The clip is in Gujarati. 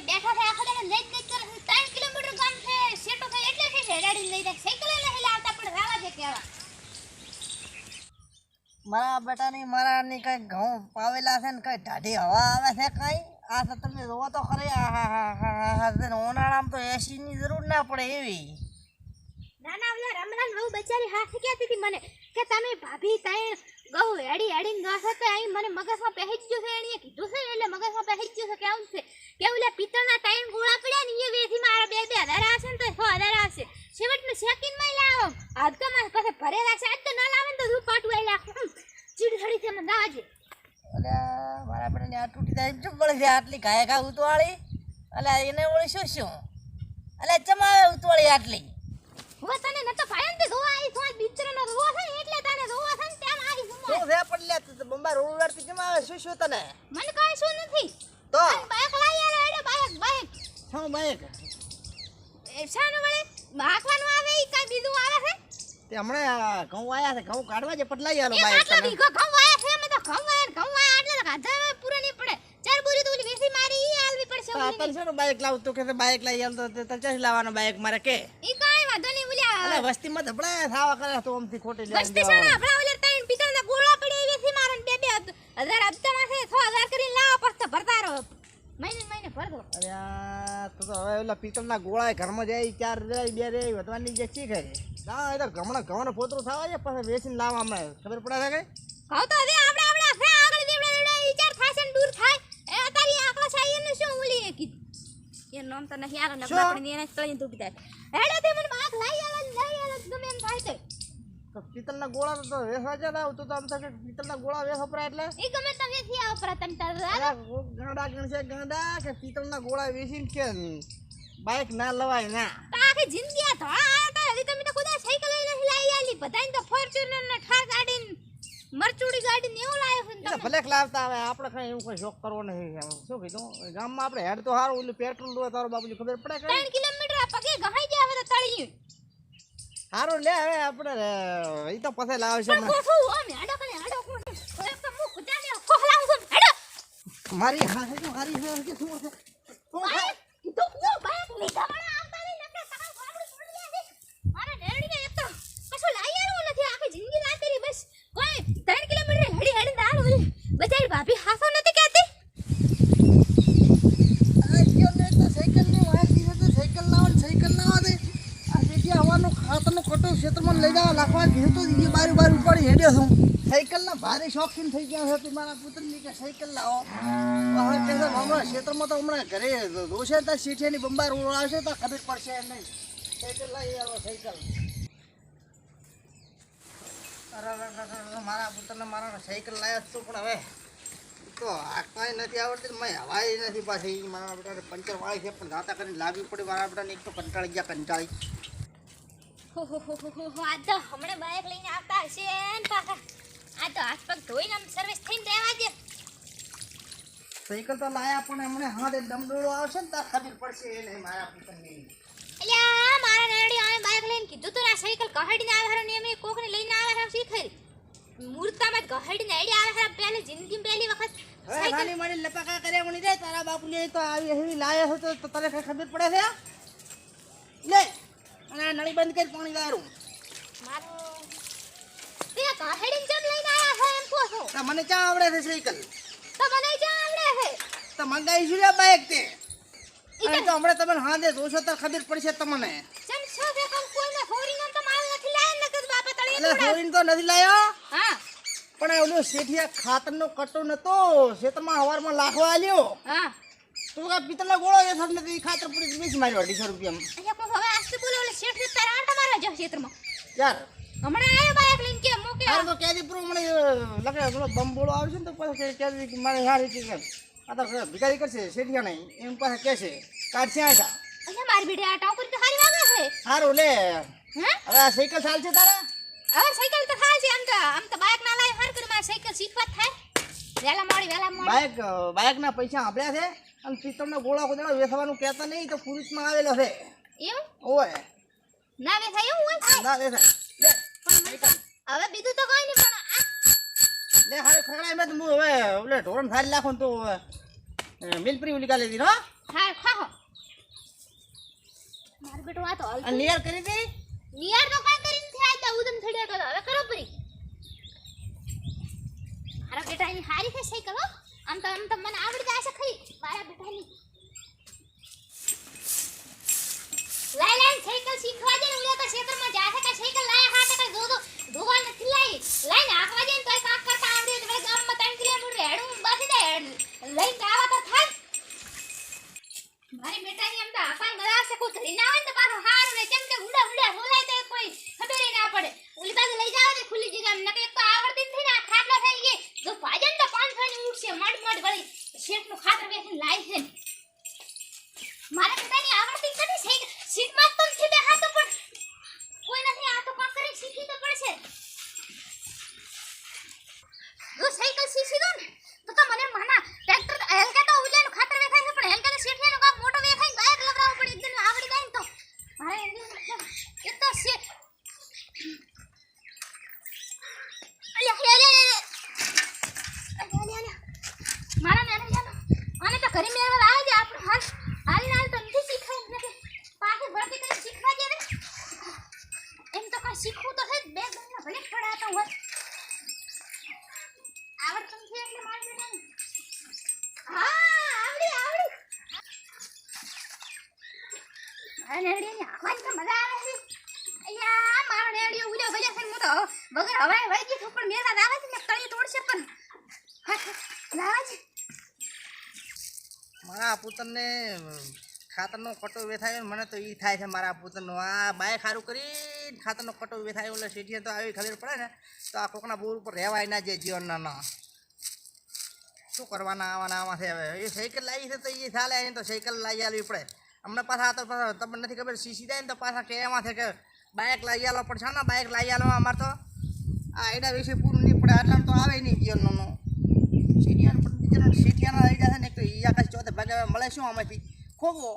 બેઠા છે આખો દાડો નઈ નઈ કરે 3 કિલોમીટર ગામ છે સેટો થાય એટલે છે રેડી નઈ થાય સાયકલ લઈ લાવતા પણ રાવા છે કેવા મારા બેટાની મારાની કઈ ઘઉં પાવેલા છે ને કઈ ઢાઢી હવા આવે છે કઈ આ તો તમે જોવો તો ખરી ઉનાળામાં તો એસી ની જરૂર ના પડે એવી નાના ઓલા રમલાલ બહુ બચારી હાથ ક્યાંથી હતી મને કે તમે ભાભી તાય ગહુ હેડી હેડીને ગાસ તો અહીં મને મગજમાં પહેરી ગયો છે એણીએ કીધું છે એટલે મગજમાં પહેરી ગયો છે કે આવું છે કે ઓલા પિત્તળના ટાઈમ ગોળા પડ્યા ને એ વેથી મારા બે હજાર આવશે ને તો 6000 આવશે છેવટને સેકન્ડ માં લાવો આજકામાં પાસે ભરે રાખશે આજ તો ના લાવે ને તો રૂ પાટું લાખ ચીડ થડી છે મને દાવાજે અલ્યા મારા બેટાની આ તૂટી જાય ચૂપ પડે છે આટલી ગાય ઘા ઉતવાળી અલ્યા એને વળી શું અલ્યા ચમાવે ઉતવાળી આટલી હું તને નતો ભાઈ ને જોવા આવી તો બિચરાનો રોવા છે ને એટલે તને રોવા છે ને તેમ આવી શું છે પડલ્યા તું બંબા રોડવારથી ચમાવે શું તને મને કાઈ શું નથી તો બાઈક લઈ આલે એડો બાઈક શું બાઈક એ શાનો વળે માખવાનું આવે ઈ કાઈ બીજું આવે છે તે હમણે ઘઉં આયા છે ઘઉં કાઢવા જે પટલાઈ આલો એ બાઈક આટલા બીઘો ઘઉં આયા છે અમે તો ઘઉં આયા એટલે ગાધા પૂરા નહીં પડે ચાર બોરી તો ઓલી વેસી મારી ઈ આલવી પડશે આ તને શું બાઈક લાવ તું કે બાઈક લઈ આલ તો તને ચાલી લાવવાનો બાઈક મારે કે ઈ કાઈ વાંધો નહીં ઓલ્યા અલે વસ્તીમાં ધબડા થાવા કરે તો ઓમથી ખોટી લે વસ્તી છે ને આપડા ઓલે ત્રણ પિત્તળના ગોળા પડ્યા એ વેસી મારન બે હજાર હપ્તામાં છે 6000 કરીને લાવો પછી તો ભરતા રહો મહિને ભર દો અરે આ તો હવે ઓલા પિત્તળના ગોળા ઘરમાં જાય ચાર રે બે રે વધવાની જે ચી કરે ના એ તો ઘમણો ફોતરું થાવા છે પછી વેચીને લાવવા અમે ખબર પડે છે કે કહો તો હવે આપડા છે આગળ દેવડા વિચાર થાશે ને દૂર થાય એ તારી આંખો છે એને શું ઓલી કીધું એ નામ તો નહીં આગળ નબળા પણ એને તળીને તૂટી જાય હેડે તે મને બાક લઈ આલે ગમે એમ થાય તો પિત્તળના ગોળા તો વેચવા જ આવ તો આમ થાય કે પિત્તળના ગોળા વેચ વપરાય એટલે એ ગમે તમે થી આવ પર તમ તાર ગાંડા ગણશે ગાંડા કે પિત્તળના ગોળા વેચીને કે બાઈક ના લવાય ના તો આખી જિંદગી આ ધોળા આયા તા હજી તમે તો ખુદા સાયકલ લઈને લઈ આલી બધાને તો ફોર્ચ્યુનર ને ઠાર ગાડી મરચુડી ગાડી ને એવું લાવ્યો છે ભલે લાવતા આવે આપણે કઈ એવું કઈ શોખ કરવો નથી શું કીધું ગામમાં આપણે હેડ તો સારું ઓલું પેટ્રોલ લો તારો બાપુજી ખબર પડે કે 3 કિલોમીટર આ પગે ગહાઈ ગયા હવે તો તળિયું સારું લે હવે આપણે ઈ તો પછી લાવશે પણ કોઠું ઓમે આડો કોણ એક તો મુખ ખુદા ને ખોલાવું છું હેડો મારી હાથે તો હારી છે કે શું છે તો કો બાઈક લીધા વાળા આવતા નહીં નકે તારા ગાડી છોડી દે મારે નેડી ને એક તો કશું લાઈ આવું નથી આખી જિંદગી ના કરી બસ કોઈ 3 કિલોમીટર હેડી દાલ ઓલી બજારી ભાભી હાસો નથી કહેતી આ કયો ને તો સાયકલ ની વાય દીધે તો સાયકલ લાવો દે આ જેથી હવાનું ખાતરનું કટો ક્ષેત્રમાં લઈ જવા લાખવા દીધું તો એ બારી ઉપાડી હેડ્યો છું સાયકલના ભારે શોખીન થઈ ગયા છે મારા પુત્રની કે સાયકલ લાવો હવે કે હમણાં ક્ષેત્રમાં તો હમણાં ઘરે રોશે તો શીઠિયાની બંબાર ઉડાવશે તો ખબર પડશે એમ નહીં સાયકલ લઈ આવો સાયકલ મારા પુત્રને મારા સાયકલ લાવ્યા છું પણ હવે તો હાંકવાય નથી આવડતી મેં હવાય નથી પાછી મારા બેટાને પંચર વાળી છે પણ જાતા કરીને લાગવી પડે મારા બેટાને એક તો કંટાળી હો આ તો હમણે બાઈક લઈને આવતા હશે ને પાછા આ તો હાથ પગ ધોઈને આમ સર્વિસ થઈને રહેવા દે સાયકલ તો લાયા પણ હમણે હા તે દમડોળો આવશે ને તો ખબર પડશે એ નહીં મારા પુત્રની અલ્યા મારા નેડી આને બાઈક લઈને કીધું તો આ સાયકલ કહાડીને આવે હરો ને એમ કોકને લઈને આવે હરો શીખરી મૂર્તામાં કહાડીને આઈડી આવે હરો પહેલી જિંદગીમાં પહેલી વખત હવે ખાલી મારી લપકા કર્યા મણી જાય તારા બાપુને તો આવી એવી લાયા છે તો તને કઈ ખબર પડે છે લે અને નળી બંધ કરી પાણી લારું મારું તે કહાડીને જમ લઈને આયા છે એમ કહો તો મને ચા આવડે છે સાયકલ તો મને જ આવડે છે તો મંગાઈ છું લે બાઈક તે અને તો હમણાં તમે હા દે જોશો તો ખબર પડશે તમને ચમ છો કે કમ કોઈને હોરીનો તો માલ નથી લાયા નકદ બાપા તળે એટલે હોરીન તો નથી લાયો હા પણ ઓલો શેઠિયા ખાતરનો કટો નતો ખેતરમાં હવારમાં લાખવા આલ્યો હા તો કા પિત્તળના ગોળો એ સર નથી ખાતર પડી બીસ માર્યો 250 રૂપિયામાં અલ્યા કો હવે આસ્તે બોલે ઓલે શેઠ તારા આટા મારવા જો ક્ષેત્રમાં યાર હમણાં આયો બાઈક લઈને કે મોકે યાર તો કેદી પ્રો મને લગે પેલો બંબોળો આવશે ને તો પછી કેદી મારે હારી કે આ તો ભિખારી કરશે શેઠિયા નહીં એમ પાસે કહેશે કાઢશે આટા અલ્યા મારી બેટી આ ટાંકરી તો હારી વાગે છે હારું લે હે હવે આ સાયકલ ચાલશે તારા હવે સાયકલ તો થાય છે આમ તો બાઈક ના લાય હાર કરી મારે સાયકલ શીખવા થાય વેલા મોડી બાઈક ના પૈસા આપ્યા છે અને પિત્તળના ગોળા કોદડા વેચવાનું કહેતા નહીં તો પુરુષમાં આવેલો છે એવું ઓય ના વેચાય એવું હોય ના વેચાય લે હવે બીજું તો કોઈ નહીં પણ લે હારે ખગડાય મેં હું હવે ઓલે ઢોરણ થાળી નાખો તો મિલપ્રી ઉલી કાલે દી હો હા ખાઓ માર બેટો આ તો આ હલતું નિયર કરી દે નિયાર તો કાઈ કરીને થી આતા ઉદમ થડ્યા તો હવે કરો પરી મારા બેટાની હારી છે સાયકલ હો આમ તો મને આવડી જાય છે ખરી મારા બેટાની લાઈ સાયકલ શીખવા દે ઉડે તો ક્ષેત્રમાં જાશે કે સાયકલ લાયા હાથે કે દો ધોવા નથી લાઈને આખવા દે તો કાક કરતા આવડે તો ગામમાં 3 કિલોમીટર હેડું બાકી જાય લઈને આવા તો થાય મારી બેટાની આમ તો આપાઈ મજા છે કોઈ ઘરે ના આવે ને તો પાછો હારું ને કેમ કે ઉડા હોલાય તો કોઈ ખબર ના પડે ઓલી બાજુ લઈ જાવ ને ખુલ્લી જગ્યા નકે એક તો આવડતી નથી ને આ ખાટલો થઈ ગઈ જો ભાજન તો 500 ની ઉઠશે મડ વળી શેઠનું ખાતર વેચીને લાઈ છે મારા બેટાની આવડતી નથી શીખમાં તો નથી બેહાતો પણ કોઈ નથી આ તો કામ કરી શીખી તો પડશે જો સાયકલ શીખી દો ને તો મને માના ટ્રેક્ટર હલકા તો ઉલેનું ખાતર વેખાય છે પણ હલકા તો શેઠિયાનો કામ મોટો વેખાય બાઈક લવરાવ પડે એકદમ આવડી જાય ને તો મારે એક તો છે મારા નાના જાનો આને તો ઘરે મેળવા આવે છે આપણે હાલ તો નથી શીખાય નથી પાછી ભરતી કરી શીખવા દે ને એમ તો કઈ શીખવું તો છે જ બે ગણના ભલે પડાતા હોય આવડતું છે એટલે મારી બેટાને હા આવડી અને નેડીની આવાજ તો મજા આવે છે અయ్యા મારો નેડીઓ ઉડ્યો ભલે છે હું તો વગર હવાય વળી ગઈ પણ મેરા આવે છે ને તળી તોડશે પણ લાજ મારા પુત્રને ખાતરનો કટો વેથાયો મને તો ઈ થાય છે મારા પુત્રનો આ બાઈક સારું કરી ખાતરનો કટો વેથાયો એટલે સીટીએ તો આવી ખબર પડે ને તો આ કોકના બોર ઉપર રહેવાય ના જે જીવનના ના શું કરવાના આવા છે હવે એ સાયકલ લાવી છે તો એ ચાલે એને તો સાયકલ લાવી આલવી પડે હમણાં પાછા તો તમને નથી ખબર સીસી જાય ને તો પાછા કહેવામાં છે કે બાઇક લાવી આલો પડશે ને બાઇક લાવી આલો અમારે તો આ એના વિશે પૂરું નહીં પડે આટલા તો આવે નહીં જીવનનો સીટીયાનો પણ સીટીયાના આવી જાય ને કે ઈ આકાશ ચોથે ભાગે મળે શું આમાંથી ખોવો